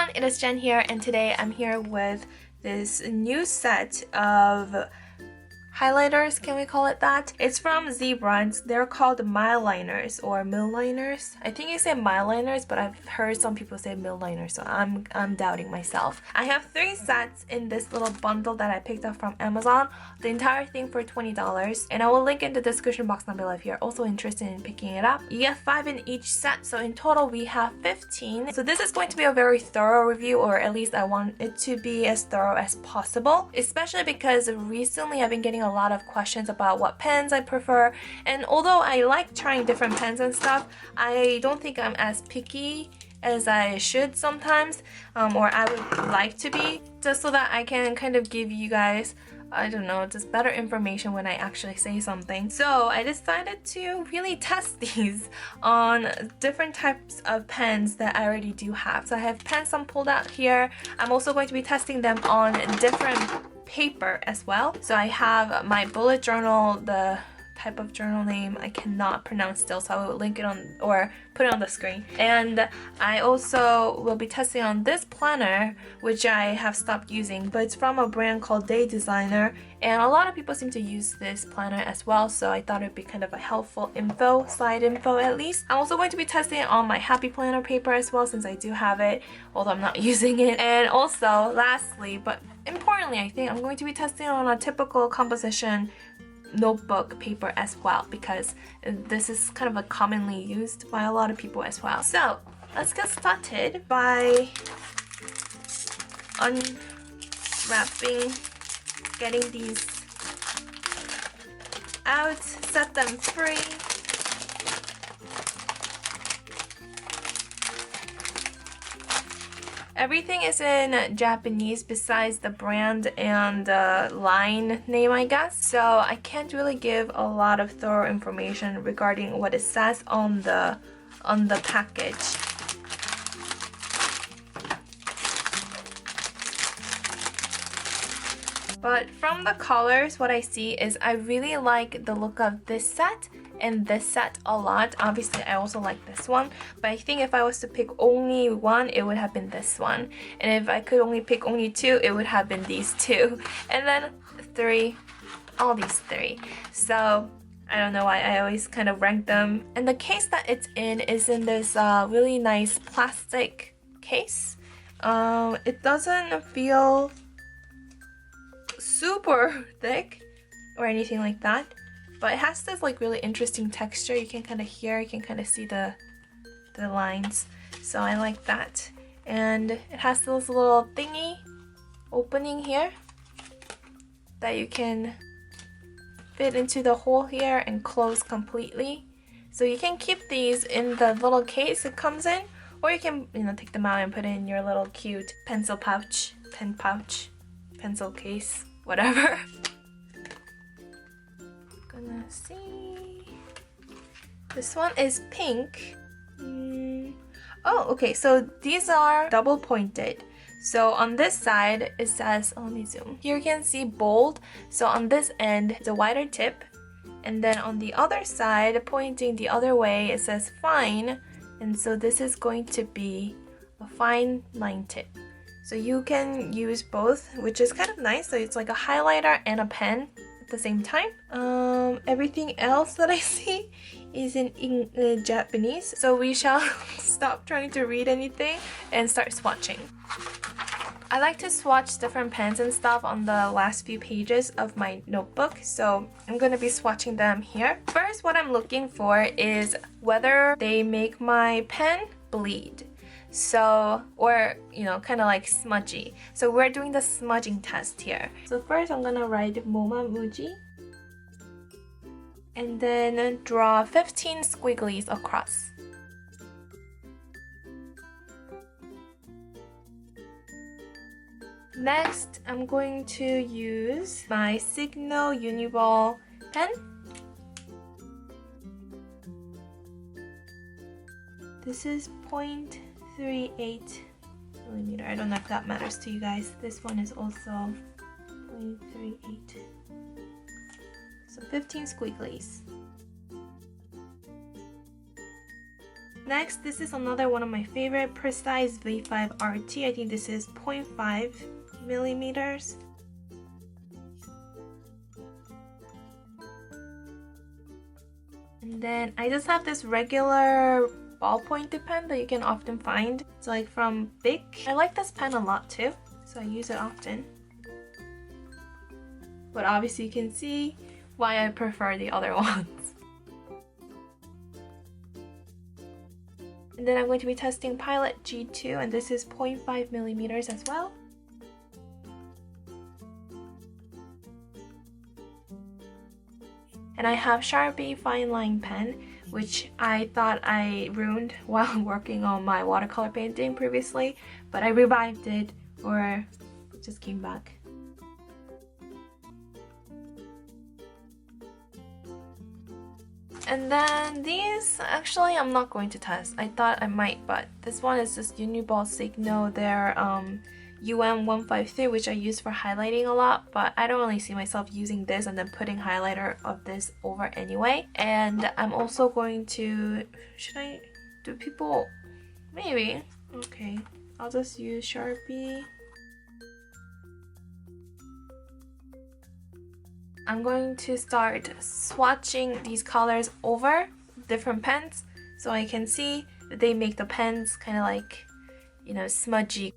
everyone, it is Jen here, and today I'm here with this new set of highlighters, can we call it that? It's from Z-Brands. They're called Miliners or Milliners. I think you say Miliners, but I've heard some people say Milliners, so I'm doubting myself. I have 3 sets in this little bundle that I picked up from Amazon. The entire thing for $20, and I will link in the description box down below if you're also interested in picking it up. You get 5 in each set, so in total we have 15. So this is going to be a very thorough review, or at least I want it to be as thorough as possible, especially because recently I've been getting a lot of questions about what pens I prefer, and although I like trying different pens and stuff, I don't think I'm as picky as I should sometimes, or I would like to be, just so that I can kind of give you guys, I don't know, just better information when I actually say something. So I decided to really test these on different types of pens that I already do have. So I have pens I'm pulled out here. I'm also going to be testing them on different paper as well. So I have my bullet journal, the type of journal name I cannot pronounce still, so I will link it on or put it on the screen. And I also will be testing on this planner, which I have stopped using, but it's from a brand called Day Designer, and a lot of people seem to use this planner as well, so I thought it'd be kind of a helpful side info at least. I'm also going to be testing it on my Happy Planner paper as well, since I do have it, although I'm not using it. And also, lastly, but importantly, I think I'm going to be testing on a typical composition notebook paper as well, because this is kind of a commonly used by a lot of people as well. So let's get started by unwrapping, getting these out, set them free. Everything is in Japanese besides the brand and line name, I guess. So I can't really give a lot of thorough information regarding what it says on the package. But from the colors, what I see is I really like the look of this set and this set a lot. Obviously I also like this one, but I think if I was to pick only one, it would have been this one, and if I could only pick only 2, it would have been these 2, and then 3, all these 3. So I don't know why I always kind of rank them. And the case that it's in is in this really nice plastic case. It doesn't feel super thick or anything like that, but it has this like really interesting texture. You can kind of hear, you can kind of see the lines, so I like that. And it has this little thingy opening here that you can fit into the hole here and close completely. So you can keep these in the little case it comes in, or you can, you know, take them out and put it in your little cute pencil pouch, pen pouch, pencil case, whatever. Gonna see. This one is pink. Oh, okay, so these are double pointed. So on this side it says, let me zoom. Here you can see bold. So on this end it's a wider tip, and then on the other side, pointing the other way, it says fine, and so this is going to be a fine line tip. So you can use both, which is kind of nice. So it's like a highlighter and a pen at the same time. Everything else that I see is in Japanese, so we shall stop trying to read anything and start swatching. I like to swatch different pens and stuff on the last few pages of my notebook, so I'm going to be swatching them here. First, what I'm looking for is whether they make my pen bleed. So, or, you know, kind of like smudgy. So we're doing the smudging test here. So first I'm gonna write Moma Muji, and then draw 15 squigglies across. Next, I'm going to use my Signo Uniball pen. This is 0.38 millimeter. I don't know if that matters to you guys. This one is also 0.38. So 15 squigglies. Next, this is another one of my favorite, Precise V5 RT. I think this is 0.5 millimeters. And then I just have this regular ballpoint pen that you can often find. It's like from Bic. I like this pen a lot too, so I use it often. But obviously you can see why I prefer the other ones. And then I'm going to be testing Pilot G2, and this is 0.5 millimeters as well. And I have Sharpie Fine Line Pen, which I thought I ruined while working on my watercolor painting previously, but I revived it, or it just came back. And then these, actually I'm not going to test. I thought I might, but this one is this Uniball Signo, their UM153, which I use for highlighting a lot, but I don't really see myself using this and then putting highlighter of this over anyway. And I'm also going to, do people, maybe, okay, I'll just use Sharpie. I'm going to start swatching these colors over different pens so I can see that they make the pens kind of like, you know, smudgy.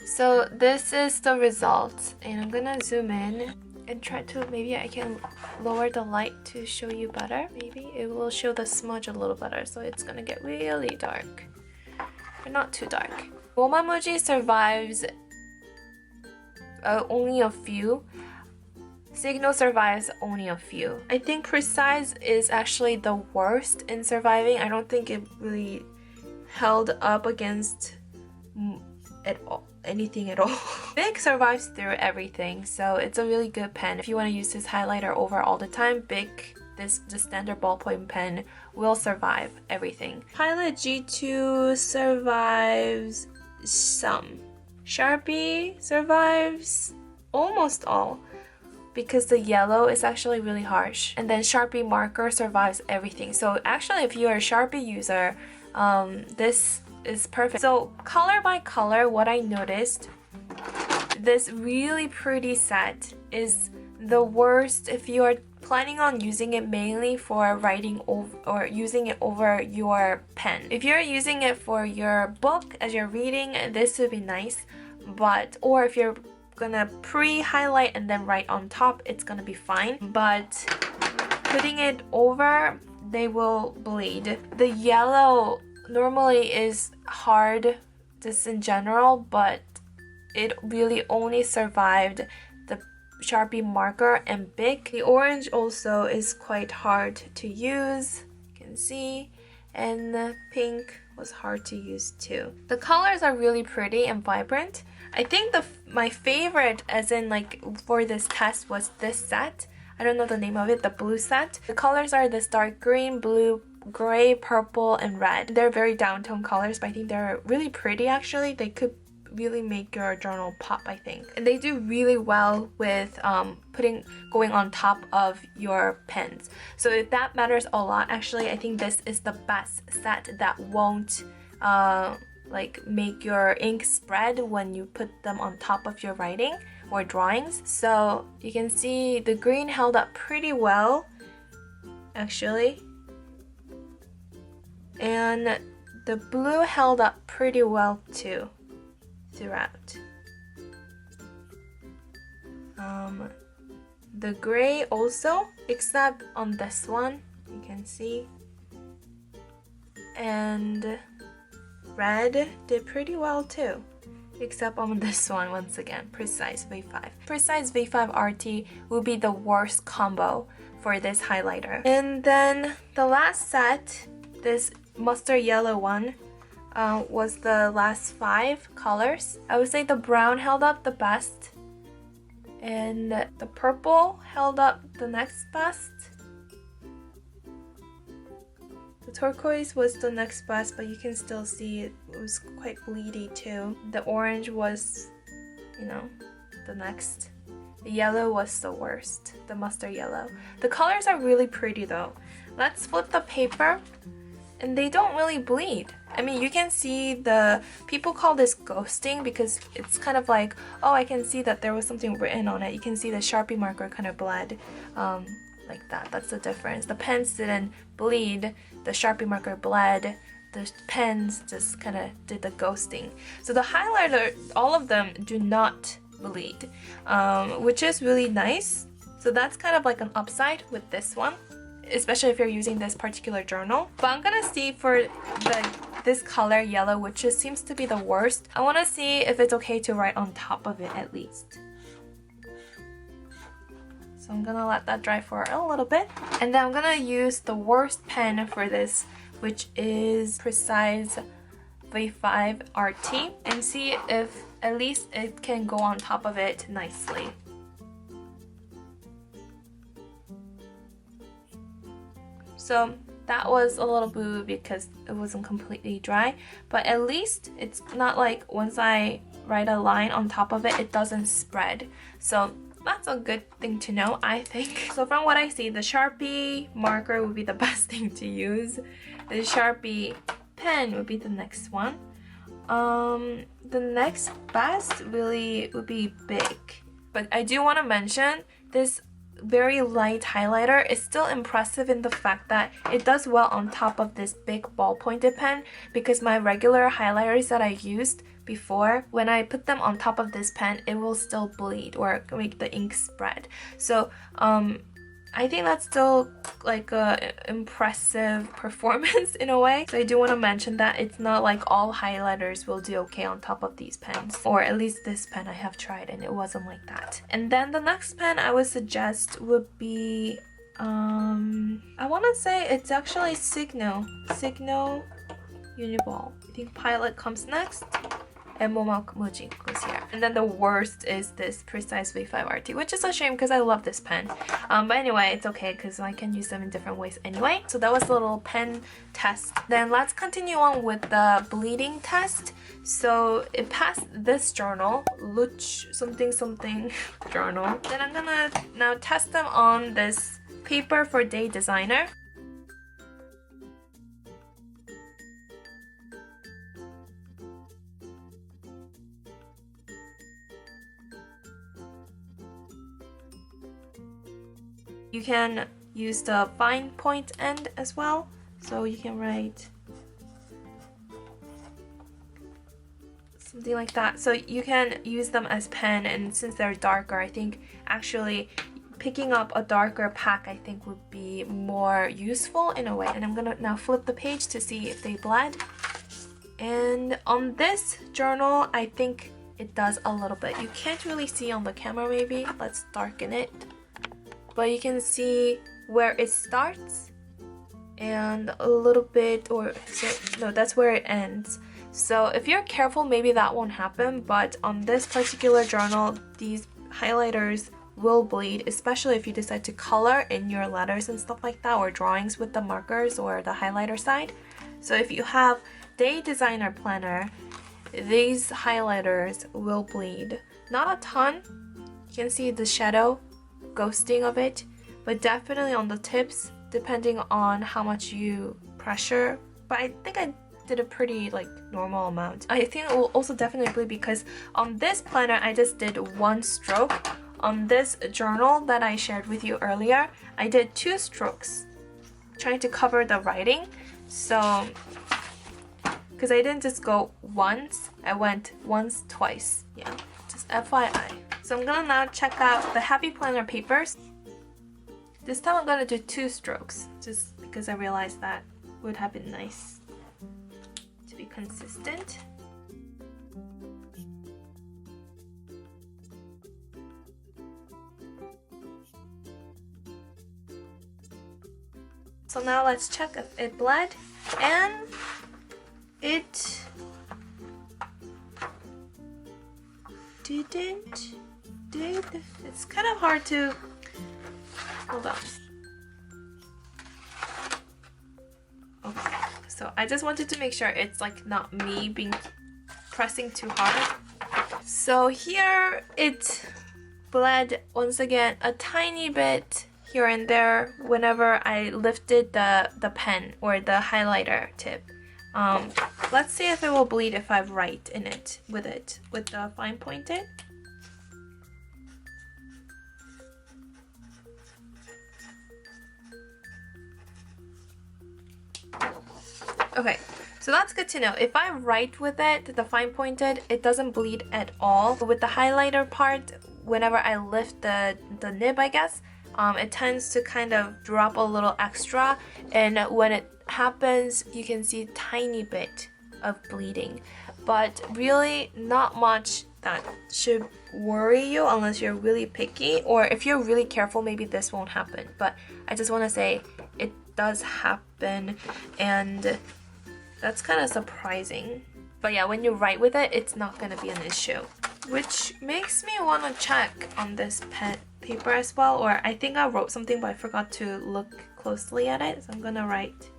So this is the result, and I'm gonna zoom in and try to, maybe I can lower the light to show you better. Maybe it will show the smudge a little better, so it's gonna get really dark, but not too dark. Womamuji survives only a few. Signo survives only a few. I think Precise is actually the worst in surviving. I don't think it really held up against anything at all. Bic survives through everything, so it's a really good pen. If you want to use this highlighter over all the time, Bic, the standard ballpoint pen, will survive everything. Pilot G2 survives some. Sharpie survives almost all, because the yellow is actually really harsh. And then Sharpie marker survives everything. So actually, if you're a Sharpie user, this is perfect. So color by color, what I noticed, this really pretty set is the worst if you are planning on using it mainly for writing or using it over your pen. If you're using it for your book as you're reading, this would be nice, but or if you're gonna pre-highlight and then write on top, it's gonna be fine. But putting it over, they will bleed. The yellow normally is hard just in general, but it really only survived the Sharpie marker and Bic. The orange also is quite hard to use, you can see, and the pink was hard to use too. The colors are really pretty and vibrant. I think my favorite, as in like for this test, was this set. I don't know the name of it, the blue set. The colors are this dark green, blue, gray, purple, and red. They're very down-tone colors, but I think they're really pretty actually. They could really make your journal pop, I think. And they do really well with going on top of your pens. So if that matters a lot, actually, I think this is the best set that won't like make your ink spread when you put them on top of your writing or drawings. So you can see the green held up pretty well, actually. And the blue held up pretty well too, throughout. The gray also, except on this one, you can see. And red did pretty well too, except on this one once again, Precise V5. Precise V5 RT will be the worst combo for this highlighter. And then the last set, this mustard yellow one, was the last 5 colors. I would say the brown held up the best, and the purple held up the next best. The turquoise was the next best, but you can still see it was quite bleedy too. The orange was, you know, the next. The yellow was the worst, the mustard yellow. The colors are really pretty though. Let's flip the paper. And they don't really bleed. I mean, you can see people call this ghosting because it's kind of like, oh, I can see that there was something written on it. You can see the Sharpie marker kind of bled like that. That's the difference. The pens didn't bleed, the Sharpie marker bled, the pens just kind of did the ghosting. So the highlighter, all of them do not bleed, which is really nice. So that's kind of like an upside with this one, especially if you're using this particular journal. But I'm gonna see for this color yellow, which just seems to be the worst. I want to see if it's okay to write on top of it at least. So I'm gonna let that dry for a little bit, and then I'm gonna use the worst pen for this, which is Precise V5 RT, and see if at least it can go on top of it nicely. So that was a little boo because it wasn't completely dry, but at least it's not like once I write a line on top of it, it doesn't spread. So that's a good thing to know, I think. So from what I see, the Sharpie marker would be the best thing to use. The Sharpie pen would be the next one. The next best really would be Big. But I do want to mention this very light highlighter is still impressive in the fact that it does well on top of this big ball pointed pen, because my regular highlighters that I used before, when I put them on top of this pen, it will still bleed or make the ink spread. So I think that's still like a impressive performance in a way. So I do want to mention that it's not like all highlighters will do okay on top of these pens, or at least this pen I have tried and it wasn't like that. And then the next pen I would suggest would be I want to say it's actually Signo Uniball. I think Pilot comes next, and Momo Muji goes here. And then the worst is this Precise V5 RT, which is a shame because I love this pen. But anyway, it's okay because I can use them in different ways anyway. So that was a little pen test. Then let's continue on with the bleeding test. So it passed this journal, Luch something something journal. Then I'm gonna now test them on this paper for Day Designer. You can use the fine point end as well, so you can write something like that. So you can use them as pen, and since they're darker, I think actually picking up a darker pack I think would be more useful in a way. And I'm gonna now flip the page to see if they bled. And on this journal, I think it does a little bit. You can't really see on the camera maybe. Let's darken it. But you can see where it starts and a little bit, no, that's where it ends. So if you're careful, maybe that won't happen, but on this particular journal, these highlighters will bleed, especially if you decide to color in your letters and stuff like that, or drawings with the markers or the highlighter side. So if you have Day Designer Planner, these highlighters will bleed. Not a ton. You can see the shadow ghosting of it, but definitely on the tips, depending on how much you pressure. But I think I did a pretty like normal amount. I think it will also definitely bleed because on this planner I just did 1 stroke. On this journal that I shared with you earlier, I did 2 strokes, trying to cover the writing. So, because I didn't just go once, I went once, twice. Yeah, just FYI. So I'm gonna now check out the Happy Planner papers. This time I'm gonna do 2 strokes, just because I realized that would have been nice to be consistent. So now let's check if it bled, and it didn't. It's kind of hard to, hold on. Okay, so I just wanted to make sure it's like not me pressing too hard. So here it bled once again a tiny bit here and there whenever I lifted the pen or the highlighter tip. Let's see if it will bleed if I write in it with the fine pointed. Okay, so that's good to know. If I write with it, the fine pointed, it doesn't bleed at all. With the highlighter part, whenever I lift the nib, I guess, it tends to kind of drop a little extra, and when it happens, you can see a tiny bit of bleeding, but really not much that should worry you unless you're really picky, or if you're really careful, maybe this won't happen. But I just want to say it does happen, and that's kind of surprising. But yeah, when you write with it, it's not going to be an issue. Which makes me want to check on this pen paper as well, or I think I wrote something but I forgot to look closely at it, so I'm gonna write.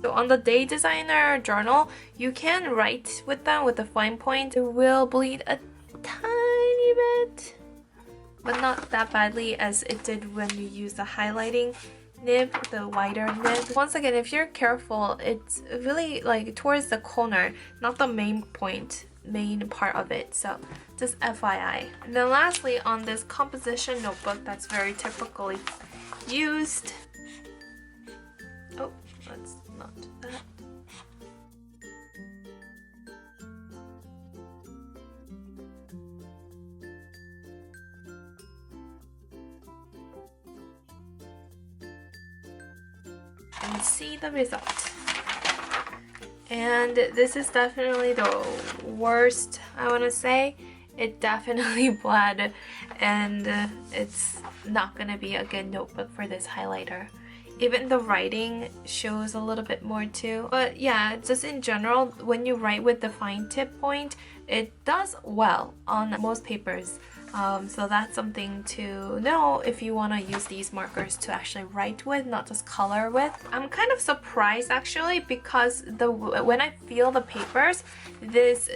So on the Day Designer journal, you can write with them with a fine point. It will bleed a tiny bit, but not that badly as it did when you use the highlighting nib, the wider nib. Once again, if you're careful, it's really like towards the corner, not the main part of it, so just FYI. And then lastly, on this composition notebook that's very typically used, oh, let's not do that. And see the result. And this is definitely the worst, I want to say. It definitely bled, and it's not going to be a good notebook for this highlighter. Even the writing shows a little bit more too. But yeah, just in general, when you write with the fine tip point, it does well on most papers. So that's something to know if you want to use these markers to actually write with, not just color with. I'm kind of surprised actually, because when I feel the papers, this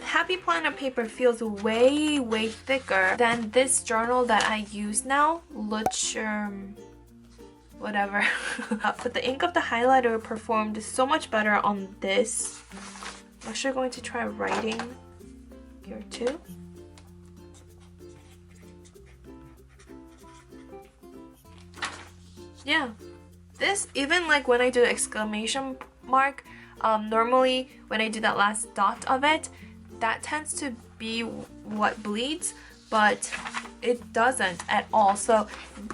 Happy Planner paper feels way thicker than this journal that I use now, Lutscher whatever. But the ink of the highlighter performed so much better on this. I'm actually going to try writing here too. Yeah, this, even like when I do the exclamation mark, normally when I do that last dot of it, that tends to be what bleeds, but it doesn't at all. So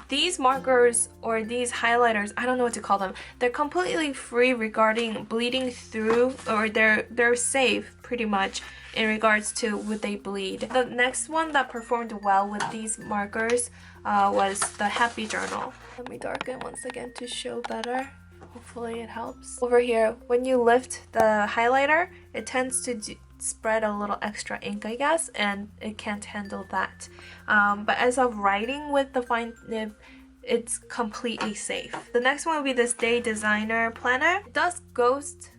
these markers or these highlighters, I don't know what to call them, they're completely free regarding bleeding through, or they're safe pretty much in regards to would they bleed. The next one that performed well with these markers was the Happy Journal. Let me darken once again to show better. Hopefully it helps. Over here, when you lift the highlighter, it tends to spread a little extra ink, I guess, and it can't handle that. But as of writing with the fine nib, it's completely safe. The next one will be this Day Designer Planner. It does ghost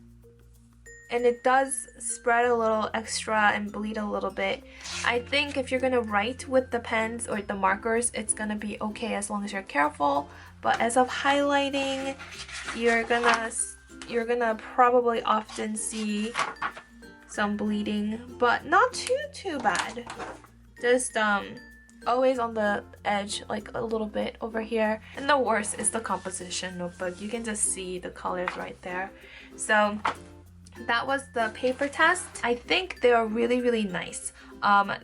and it does spread a little extra and bleed a little bit. I think if you're gonna write with the pens or the markers, it's gonna be okay as long as you're careful. But as of highlighting, you're gonna probably often see some bleeding, but not too bad. Just always on the edge, like a little bit over here. And the worst is the composition notebook. You can just see the colors right there. So that was the paper test. I think they are really nice.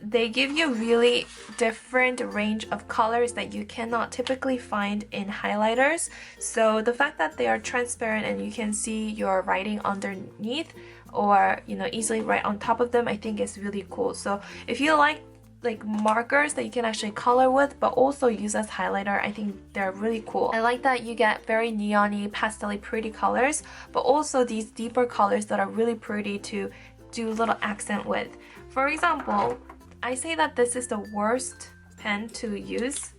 They give you really different range of colors that you cannot typically find in highlighters. So the fact that they are transparent and you can see your writing underneath, or easily write on top of them, I think is really cool. So if you like markers that you can actually color with but also use as highlighter, I think they're really cool. I like that you get very neon-y, pastel-y pretty colors, but also these deeper colors that are really pretty to do a little accent with. For example, I say that this is the worst pen to use.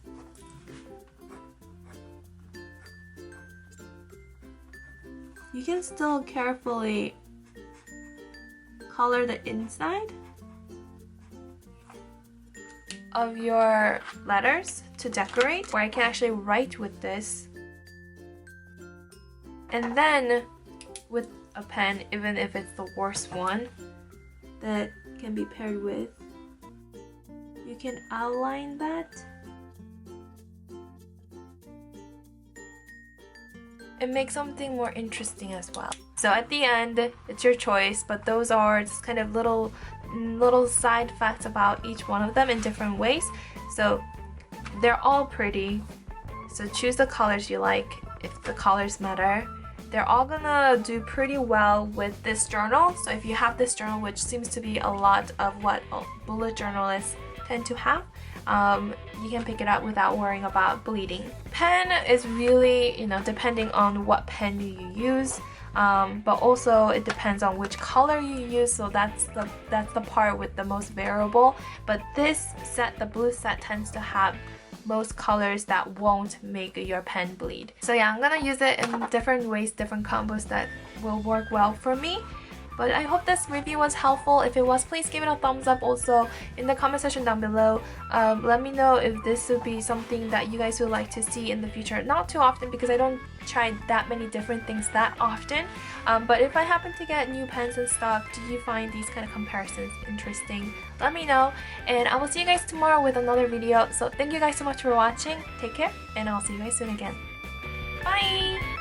You can still carefully color the inside of your letters to decorate, or I can actually write with this. And then with a pen, even if it's the worst one that can be paired with, you can outline that and make something more interesting as well. So at the end, it's your choice, but those are just kind of little side facts about each one of them in different ways. So they're all pretty, so choose the colors you like if the colors matter. They're all gonna do pretty well with this journal. So if you have this journal, which seems to be a lot of what bullet journalists tend to have, you can pick it up without worrying about bleeding. Pen is really, depending on what pen you use. But also it depends on which color you use, so that's the part with the most variable. But this set, the blue set, tends to have most colors that won't make your pen bleed. So yeah, I'm gonna use it in different ways, different combos that will work well for me. But I hope this review was helpful. If it was, please give it a thumbs up. Also in the comment section down below, let me know if this would be something that you guys would like to see in the future. Not too often, because I don't try that many different things that often, but if I happen to get new pens and stuff, do you find these kind of comparisons interesting? Let me know, and I will see you guys tomorrow with another video. So thank you guys so much for watching. Take care, and I'll see you guys soon again. Bye!